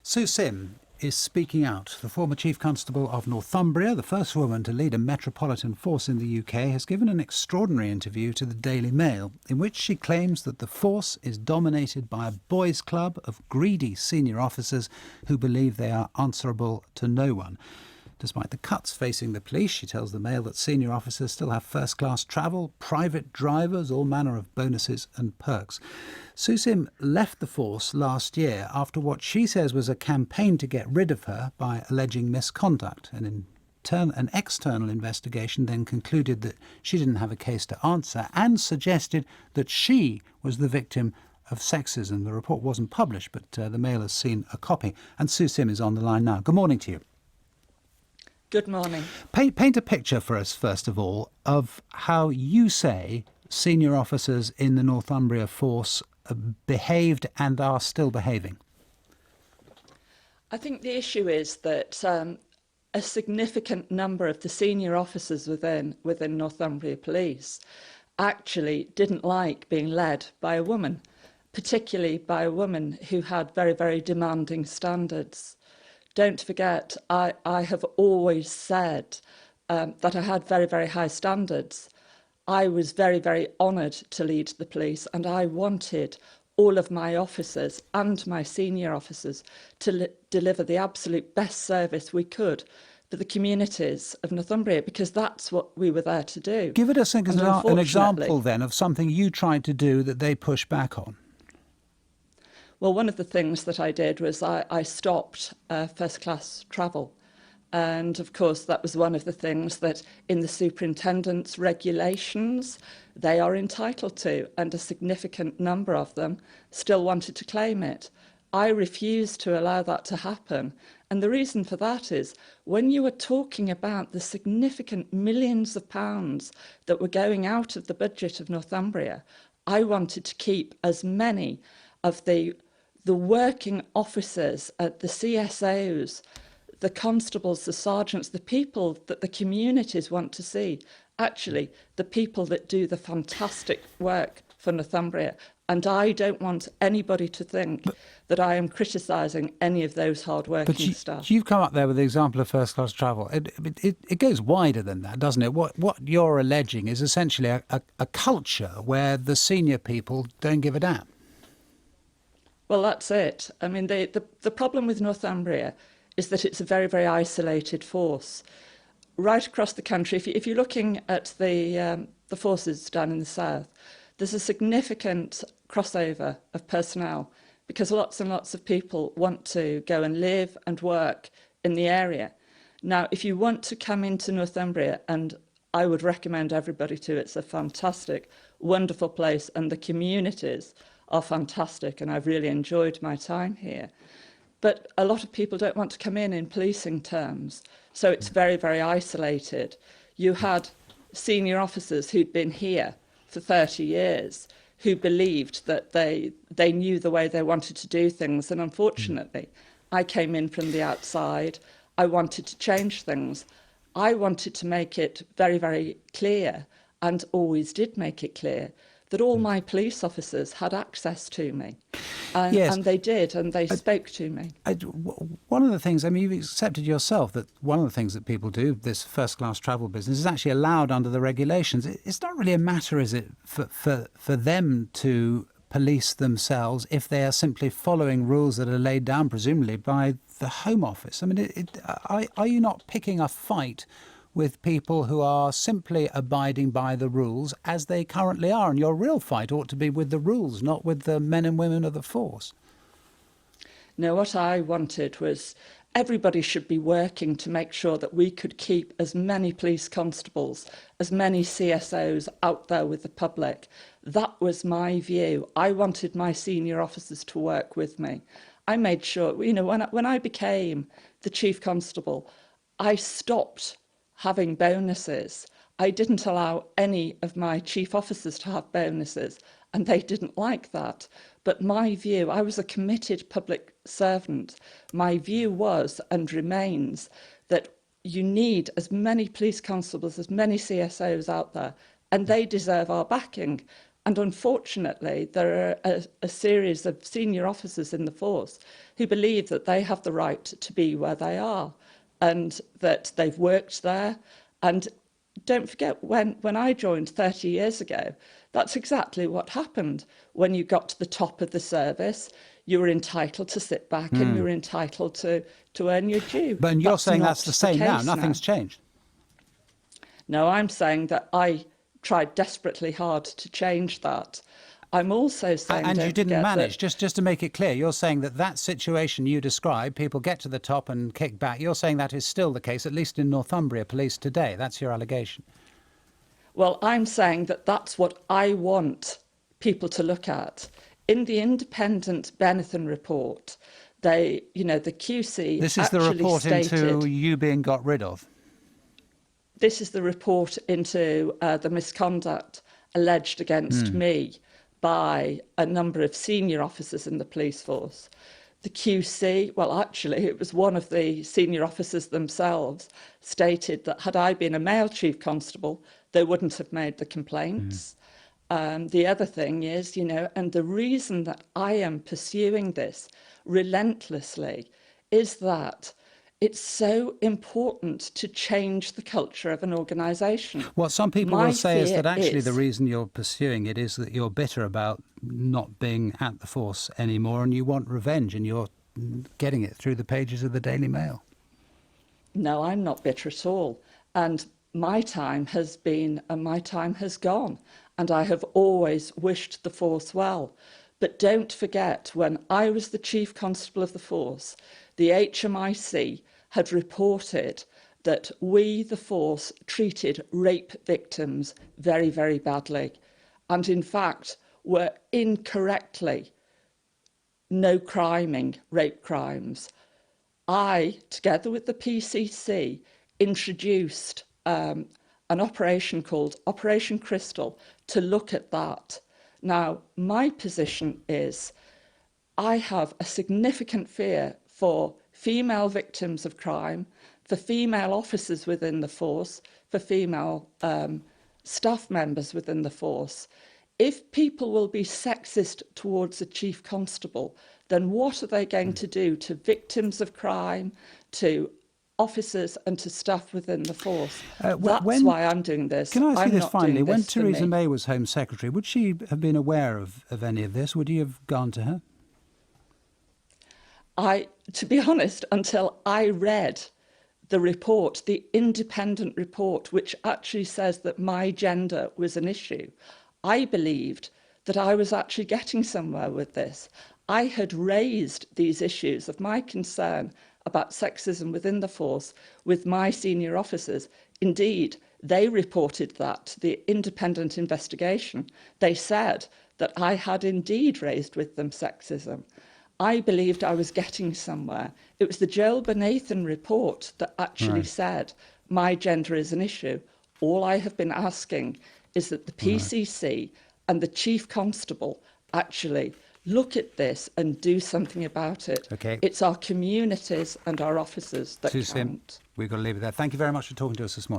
Sue Sim is speaking out. The former Chief Constable of Northumbria, the first woman to lead a metropolitan force in the UK, has given an extraordinary interview to the Daily Mail in which she claims that the force is dominated by a boys' club of greedy senior officers who believe they are answerable to no one. Despite the cuts facing the police, she tells the Mail that senior officers still have first-class travel, private drivers, all manner of bonuses and perks. Sue Sim left the force last year after what she says was a campaign to get rid of her by alleging misconduct. An external investigation then concluded that she didn't have a case to answer and suggested that she was the victim of sexism. The report wasn't published, but the Mail has seen a copy. And Sue Sim is on the line now. Good morning to you. Good morning. Paint a picture for us, first of all, of how you say senior officers in the Northumbria force behaved and are still behaving. I think the issue is that a significant number of the senior officers within Northumbria Police actually didn't like being led by a woman, particularly by a woman who had very, very demanding standards. Don't forget, I have always said that I had very, very high standards. I was very, very honoured to lead the police, and I wanted all of my officers and my senior officers to deliver the absolute best service we could for the communities of Northumbria, because that's what we were there to do. Give us an example then of something you tried to do that they pushed back on. Well, one of the things that I did was I stopped first-class travel. And, of course, that was one of the things that in the superintendent's regulations they are entitled to, and a significant number of them still wanted to claim it. I refused to allow that to happen. And the reason for that is when you are talking about the significant millions of pounds that were going out of the budget of Northumbria, I wanted to keep as many of the working officers, the CSOs, the constables, the sergeants, the people that the communities want to see, actually the people that do the fantastic work for Northumbria. And I don't want anybody to think that I am criticising any of those hard-working staff. You've come up there with the example of first-class travel. It goes wider than that, doesn't it? What you're alleging is essentially a culture where the senior people don't give a damn. Well, that's it. I mean, the problem with Northumbria is that it's a very, very isolated force. Right across the country, if you're looking at the forces down in the south, there's a significant crossover of personnel because lots and lots of people want to go and live and work in the area. Now, if you want to come into Northumbria, and I would recommend everybody to, it's a fantastic, wonderful place, and the communities are fantastic, and I've really enjoyed my time here. But a lot of people don't want to come in policing terms, so it's very, very isolated. You had senior officers who'd been here for 30 years who believed that they knew the way they wanted to do things, and unfortunately, I came in from the outside. I wanted to change things. I wanted to make it very, very clear, and always did make it clear, that all my police officers had access to me. Yes. And they did, and they spoke to me. One of the things, I mean, you've accepted yourself that one of the things that people do, this first-class travel business, is actually allowed under the regulations. It's not really a matter, is it, for them to police themselves if they are simply following rules that are laid down, presumably, by the Home Office? I mean, are you not picking a fight with people who are simply abiding by the rules as they currently are? And your real fight ought to be with the rules, not with the men and women of the force. No, what I wanted was everybody should be working to make sure that we could keep as many police constables, as many CSOs out there with the public. That was my view. I wanted my senior officers to work with me. I made sure, you know, when I became the chief constable, I stopped having bonuses. I didn't allow any of my chief officers to have bonuses, and they didn't like that. But my view, I was a committed public servant. My view was and remains that you need as many police constables, as many CSOs out there, and they deserve our backing. And unfortunately, there are a series of senior officers in the force who believe that they have the right to be where they are and that they've worked there. And don't forget, when I joined 30 years ago, that's exactly what happened. When you got to the top of the service, you were entitled to sit back and you were entitled to earn your due. But you're saying that's the same now, nothing's changed. No, I'm saying that I tried desperately hard to change that. I'm also saying... And you didn't manage, just to make it clear, you're saying that that situation you describe, people get to the top and kick back, you're saying that is still the case, at least in Northumbria Police today. That's your allegation. Well, I'm saying that that's what I want people to look at. In the independent Benetton report, the QC This is the report into you being got rid of. This is the report into the misconduct alleged against me by a number of senior officers in the police force. The QC, well, actually, it was one of the senior officers themselves, stated that had I been a male chief constable, they wouldn't have made the complaints. The other thing is, and the reason that I am pursuing this relentlessly is that it's so important to change the culture of an organisation. What some people will say is that actually the reason you're pursuing it is that you're bitter about not being at the force anymore and you want revenge and you're getting it through the pages of the Daily Mail. No, I'm not bitter at all. And my time has been and my time has gone. And I have always wished the force well. But don't forget, when I was the chief constable of the force, the HMIC had reported that we, the force, treated rape victims very, very badly. And in fact, were incorrectly no-criming rape crimes. I, together with the PCC, introduced an operation called Operation Crystal to look at that. Now, my position is I have a significant fear for female victims of crime, for female officers within the force, for female staff members within the force. If people will be sexist towards a chief constable, then what are they going to do to victims of crime, to officers and to staff within the force? That's why I'm doing this. Can I ask you this finally? When Theresa Theresa May was Home Secretary, would she have been aware of any of this? Would you have gone to her? To be honest, until I read the report, the independent report, which actually says that my gender was an issue, I believed that I was actually getting somewhere with this. I had raised these issues of my concern about sexism within the force with my senior officers. Indeed, they reported that, the independent investigation. They said that I had indeed raised with them sexism. I believed I was getting somewhere. It was the Joel Benathan report that actually said my gender is an issue. All I have been asking is that the PCC and the Chief Constable actually look at this and do something about it. Okay. It's our communities and our officers that count. We've got to leave it there. Thank you very much for talking to us this morning.